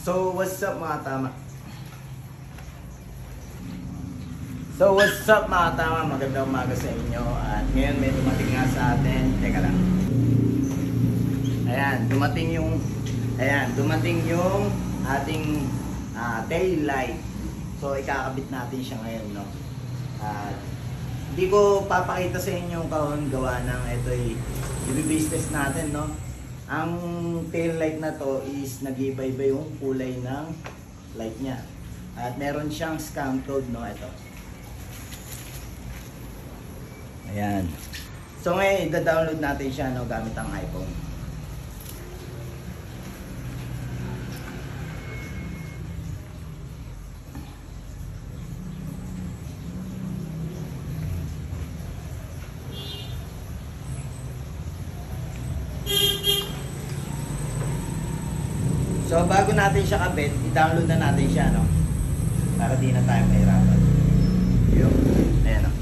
So, what's up mga tama? Magandang umaga sa inyo. At ngayon may dumating nga sa atin. Teka lang. Ayan, dumating yung ating tail light. So, ikakabit natin siya ngayon, no? At hindi ko papakita sa inyo yung kahon gawa ng ito'y i-business natin, no? Ang tail light na to is nag-iba-iba yung kulay ng light niya. At meron siyang scam code, no? Ito. Ayan. So ngayon, i-download natin siya, no? Gamit ang iPhone. So bago natin siya kabit, i-download na natin siya, no? Para di na tayo mahirapan. Yun. Ayan, no?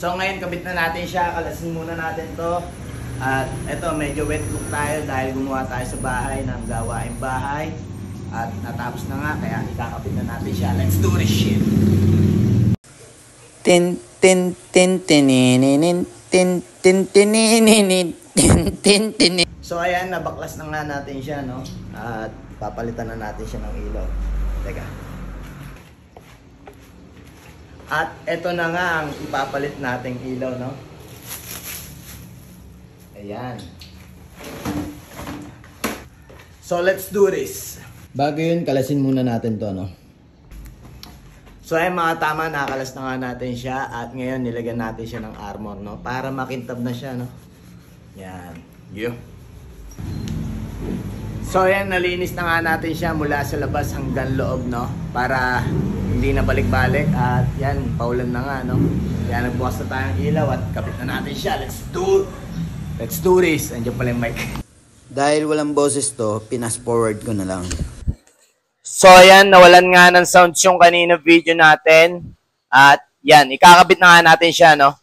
So ngayon kabit na natin siya, kalasin muna natin to. At eto, medyo wet look tayo dahil gumawa tayo sa bahay ng gawaing bahay. At natapos na nga, kaya ikakabit na natin siya. Let's do this shit! Tin tin tin tininin tin tin tininin tin tin tin. So ayan, nabaklas na nga natin siya, no? At papalitan na natin siya ng ilaw. Teka. At eto na nga ang ipapalit nating ilaw, no? Ayan. So let's do this. Bago yun, kalasin muna natin to, no? So ayan mga tama, nakakalas na nga natin siya. At ngayon, nilagyan natin siya ng armor, no? Para makintab na siya, no? Yan. Yo. So ayan, nalinis na nga natin siya mula sa labas hanggang loob, no? Para hindi na balik-balik. At yan, paulan na nga, no? Kaya nagbukas na tayong ilaw at kapit na natin siya. Let's do this. Andiyan pala yung mic. Dahil walang boses to, pinas forward ko na lang. So ayan, nawalan nga ng sounds yung kanina video natin. At yan, ikakabit na nga natin siya, no?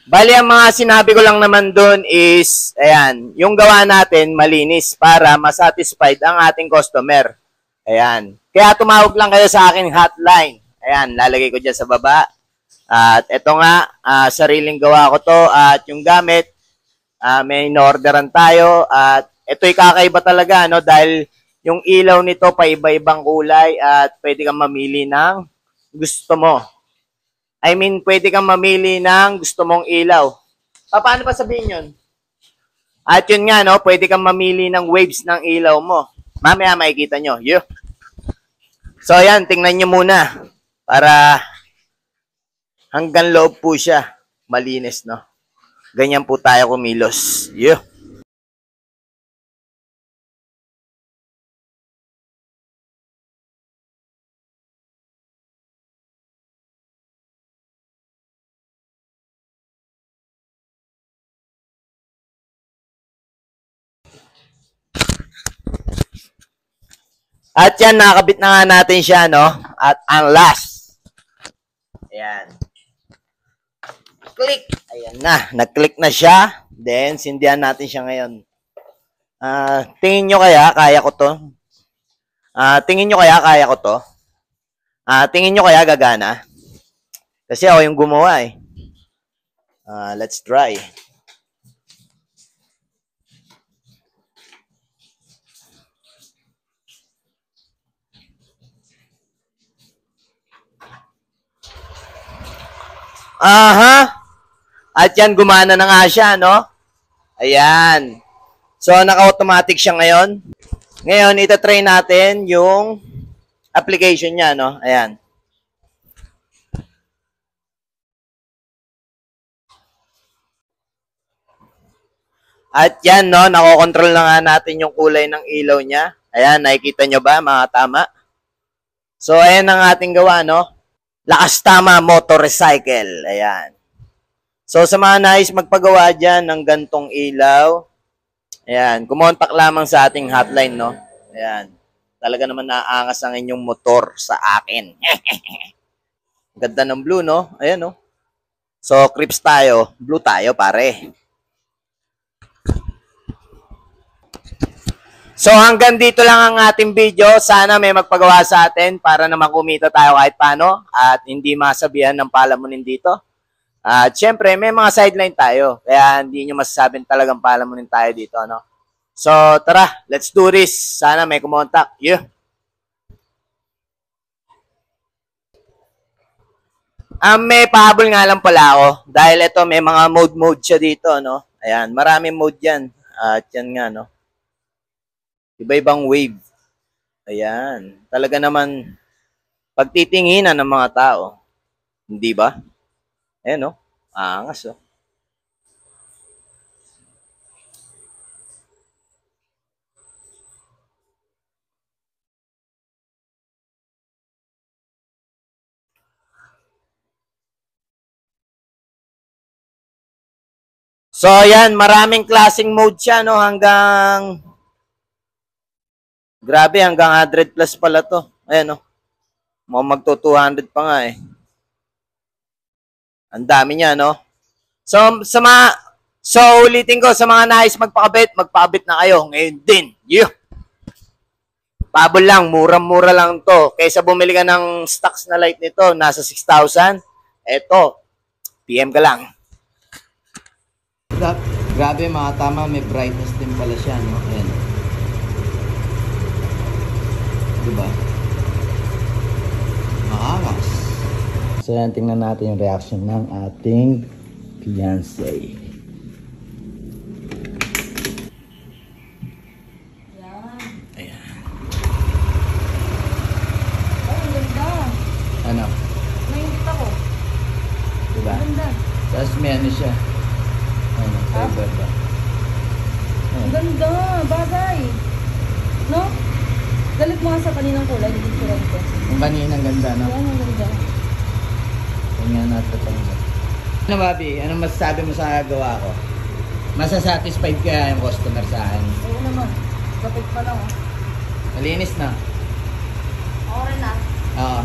Bali, ang mga sinabi ko lang naman dun is, ayan, yung gawa natin malinis para masatisfied ang ating customer. Ayan. Kaya tumawag lang kayo sa aking hotline. Ayan, lalagay ko dyan sa baba. At eto nga, sariling gawa ko to. At yung gamit, may in-orderan tayo. At ito'y kakaiba talaga, no? Dahil yung ilaw nito pa iba-ibang kulay at pwede kang mamili ng gusto mo. I mean, pwede kang mamili ng gusto mong ilaw. Paano pa sabihin yun? At yun nga, no? Pwede kang mamili ng waves ng ilaw mo. Mamaya makikita nyo. Yeah. So, ayan, tingnan nyo muna. Para hanggang loob po siya. Malinis, no? Ganyan po tayo kumilos. Yeah. At yan, nakakabit na nga natin siya, no? At ang last. Ayan. Click! Ayan na. Nag-click na siya. Then, sindihan natin siya ngayon. Tingin nyo kaya, kaya ko to? Tingin nyo kaya, kaya ko to? Tingin nyo kaya, gagana? Kasi ako yung gumawa, eh. Let's try. Aha! At yan, gumana na nga siya, no? Ayan. So, naka-automatic siya ngayon. Ngayon, itatry natin yung application niya, no? Ayan. At yan, no? Nakokontrol na nga natin yung kulay ng ilaw niya. Ayan, nakikita nyo ba, mga tama? So, ayan ang ating gawa, no? Lakas Tama Motor Recycle. Ayan. So, sa mga nais magpagawa dyan ng gantong ilaw, ayan, kumontak lamang sa ating hotline, no? Ayan. Talaga naman naangas ang inyong motor sa akin. Ganda ng blue, no? Ayan, no? So, crips tayo. Blue tayo, pare. So, hanggang dito lang ang ating video. Sana may magpagawa sa atin para naman kumita tayo kahit paano at hindi masabihan ng palamunin dito. At syempre, may mga sideline tayo. Kaya hindi nyo masasabing talagang palamunin tayo dito, no? So, tara, let's do this. Sana may kumontak. Yeah. May pahabol nga lang pala ako. Dahil ito, may mga mode siya dito, no? Ayan, maraming mode yan. At yan nga, no? Iba-ibang wave. Ayan. Talaga naman, pagtitinginan ng mga tao. Hindi ba? Ayan, no? Angas, oh. So, ayan, maraming klaseng mode siya, no? Grabe, hanggang 100 plus pala to. Ayan, no? Magto 200 pa nga, eh. Ang dami niya, no? So, ulitin ko, sa mga nais magpakabit na kayo. Ngayon din. Yeah. Pabol lang, murang-mura lang to. Kaysa bumili ka ng stocks na light nito, nasa 6,000. Eto, PM ka lang. Grabe mga tama, may brightness din pala siya, no? Ayan. Diba? Maangas. So yan, tingnan natin yung reaction ng ating fiancé. Ayan. Oh, ang ganda. Ano? Nainggit ako. Diba? Ang ganda. Tapos may ano siya. Ano, fiber ba? Ang ganda. Bagay. No? Galit mo nga sa kaninang kulay. Hindi ko lang ito. Yung kanina ang ganda, no? Yan, ang ganda. Tingnan natin ito. Ano, Bobby? Anong masasabi mo sa gawa ko? Masasatisfied kaya yung customer sa akin? Oo naman. Kapit pa lang, oh. Malinis na. Okay na. Oo.